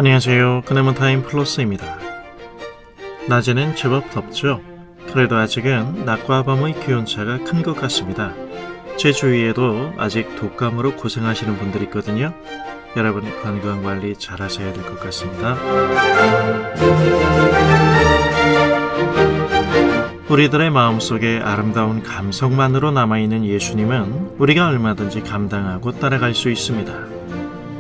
안녕하세요. 그네먼 타임 플러스입니다. 낮에는 제법 덥죠? 그래도 아직은 낮과 밤의 기온차가 큰 것 같습니다. 제 주위에도 아직 독감으로 고생하시는 분들이 있거든요. 여러분 건강관리 잘 하셔야 될 것 같습니다. 우리들의 마음속에 아름다운 감성만으로 남아있는 예수님은 우리가 얼마든지 감당하고 따라갈 수 있습니다.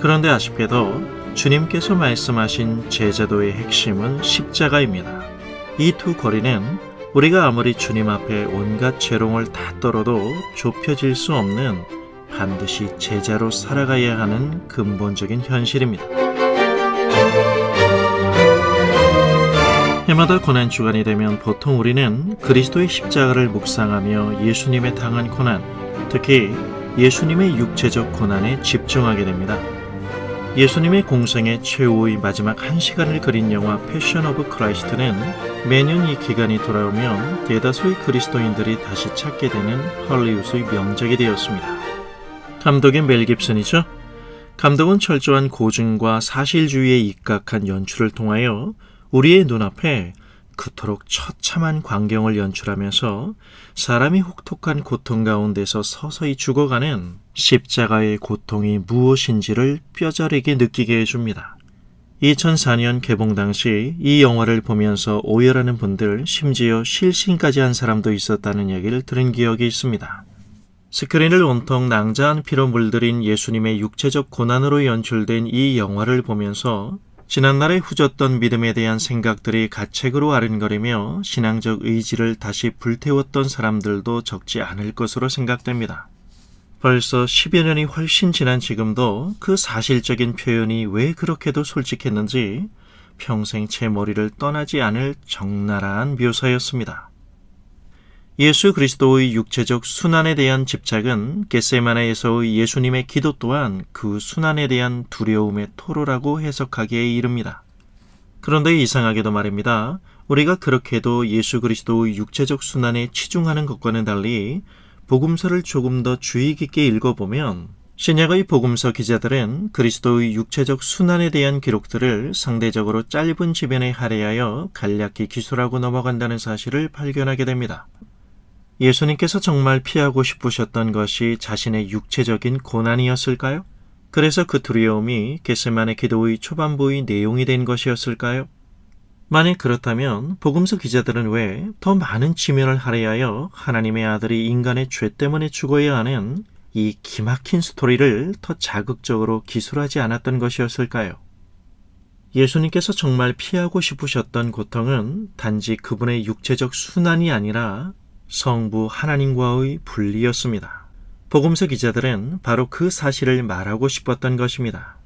그런데 아쉽게도 주님께서 말씀하신 제자도의 핵심은 십자가입니다. 이 두 거리는 우리가 아무리 주님 앞에 온갖 재롱을 다 떨어도 좁혀질 수 없는 반드시 제자로 살아가야 하는 근본적인 현실입니다. 해마다 고난주간이 되면 보통 우리는 그리스도의 십자가를 묵상하며 예수님의 당한 고난, 특히 예수님의 육체적 고난에 집중하게 됩니다. 예수님의 공생의 최후의 마지막 1시간을 그린 영화 패션 오브 크라이스트는 매년 이 기간이 돌아오면 대다수의 그리스도인들이 다시 찾게 되는 헐리우드의 명작이 되었습니다. 감독인 멜 깁슨이죠. 감독은 철저한 고증과 사실주의에 입각한 연출을 통하여 우리의 눈앞에 그토록 처참한 광경을 연출하면서 사람이 혹독한 고통 가운데서 서서히 죽어가는 십자가의 고통이 무엇인지를 뼈저리게 느끼게 해줍니다. 2004년 개봉 당시 이 영화를 보면서 오열하는 분들, 심지어 실신까지 한 사람도 있었다는 얘기를 들은 기억이 있습니다. 스크린을 온통 낭자한 피로 물들인 예수님의 육체적 고난으로 연출된 이 영화를 보면서 지난날에 후졌던 믿음에 대한 생각들이 가책으로 아른거리며 신앙적 의지를 다시 불태웠던 사람들도 적지 않을 것으로 생각됩니다. 벌써 10여 년이 훨씬 지난 지금도 그 사실적인 표현이 왜 그렇게도 솔직했는지 평생 제 머리를 떠나지 않을 적나라한 묘사였습니다. 예수 그리스도의 육체적 순환에 대한 집착은 겟세마네에서의 예수님의 기도 또한 그 순환에 대한 두려움의 토로라고 해석하기에 이릅니다. 그런데 이상하게도 말입니다. 우리가 그렇게도 예수 그리스도의 육체적 순환에 치중하는 것과는 달리 복음서를 조금 더 주의 깊게 읽어보면 신약의 복음서 기자들은 그리스도의 육체적 순환에 대한 기록들을 상대적으로 짧은 지변에 할애하여 간략히 기술하고 넘어간다는 사실을 발견하게 됩니다. 예수님께서 정말 피하고 싶으셨던 것이 자신의 육체적인 고난이었을까요? 그래서 그 두려움이 겟세마네 기도의 초반부의 내용이 된 것이었을까요? 만약 그렇다면 복음서 기자들은 왜 더 많은 지면을 할애하여 하나님의 아들이 인간의 죄 때문에 죽어야 하는 이 기막힌 스토리를 더 자극적으로 기술하지 않았던 것이었을까요? 예수님께서 정말 피하고 싶으셨던 고통은 단지 그분의 육체적 순환이 아니라 성부 하나님과의 분리였습니다. 복음서 기자들은 바로 그 사실을 말하고 싶었던 것입니다.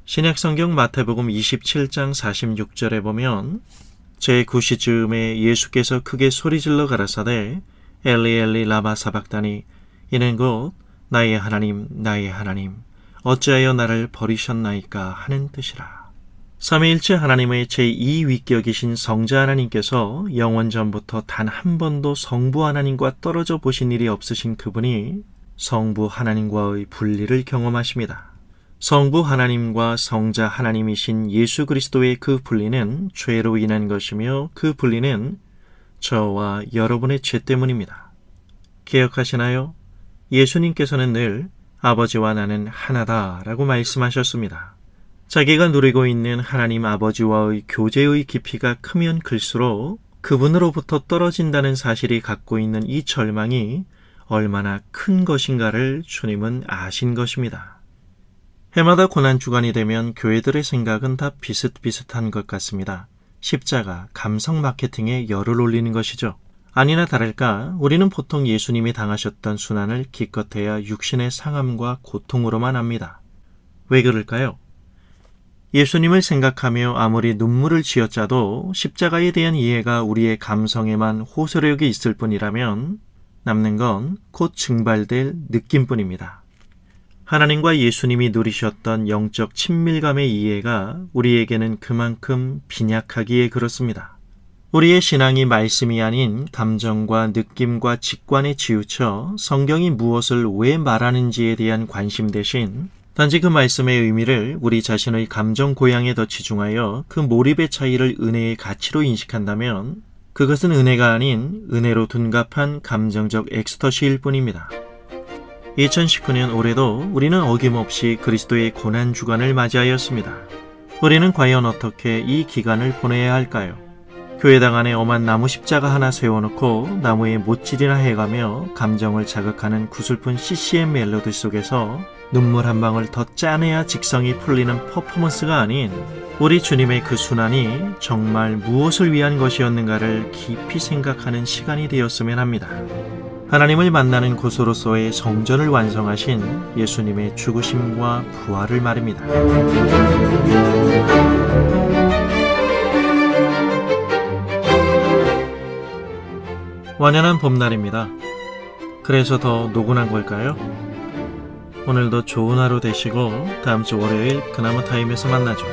신약성경 마태복음 27장 46절에 보면 제9시쯤에 예수께서 크게 소리질러 가라사대 엘리 엘리 라마 사박다니 이는 곧 나의 하나님 나의 하나님 어찌하여 나를 버리셨나이까 하는 뜻이라. 삼위일체 하나님의 제2위격이신 성자 하나님께서 영원 전부터 단 한 번도 성부 하나님과 떨어져 보신 일이 없으신 그분이 성부 하나님과의 분리를 경험하십니다. 성부 하나님과 성자 하나님이신 예수 그리스도의 그 분리는 죄로 인한 것이며 그 분리는 저와 여러분의 죄 때문입니다. 기억하시나요? 예수님께서는 늘 아버지와 나는 하나다라고 말씀하셨습니다. 자기가 누리고 있는 하나님 아버지와의 교제의 깊이가 크면 클수록 그분으로부터 떨어진다는 사실이 갖고 있는 이 절망이 얼마나 큰 것인가를 주님은 아신 것입니다. 해마다 고난주간이 되면 교회들의 생각은 다 비슷비슷한 것 같습니다. 십자가, 감성 마케팅에 열을 올리는 것이죠. 아니나 다를까 우리는 보통 예수님이 당하셨던 순환을 기껏해야 육신의 상함과 고통으로만 압니다. 왜 그럴까요? 예수님을 생각하며 아무리 눈물을 쥐어짜도 십자가에 대한 이해가 우리의 감성에만 호소력이 있을 뿐이라면 남는 건 곧 증발될 느낌뿐입니다. 하나님과 예수님이 누리셨던 영적 친밀감의 이해가 우리에게는 그만큼 빈약하기에 그렇습니다. 우리의 신앙이 말씀이 아닌 감정과 느낌과 직관에 치우쳐 성경이 무엇을 왜 말하는지에 대한 관심 대신 단지 그 말씀의 의미를 우리 자신의 감정 고양에 더 치중하여 그 몰입의 차이를 은혜의 가치로 인식한다면 그것은 은혜가 아닌 은혜로 둔갑한 감정적 엑스터시일 뿐입니다. 2019년 올해도 우리는 어김없이 그리스도의 고난주간을 맞이하였습니다. 우리는 과연 어떻게 이 기간을 보내야 할까요? 교회당 안에 엄한 나무 십자가 하나 세워놓고 나무에 못질이나 해가며 감정을 자극하는 구슬픈 CCM 멜로디 속에서 눈물 한 방울 더 짜내야 직성이 풀리는 퍼포먼스가 아닌 우리 주님의 그 순환이 정말 무엇을 위한 것이었는가를 깊이 생각하는 시간이 되었으면 합니다. 하나님을 만나는 곳으로서의 성전을 완성하신 예수님의 죽으심과 부활을 말입니다. 완연한 봄날입니다. 그래서 더 노곤한 걸까요? 오늘도 좋은 하루 되시고 다음 주 월요일 그나마 타임에서 만나죠.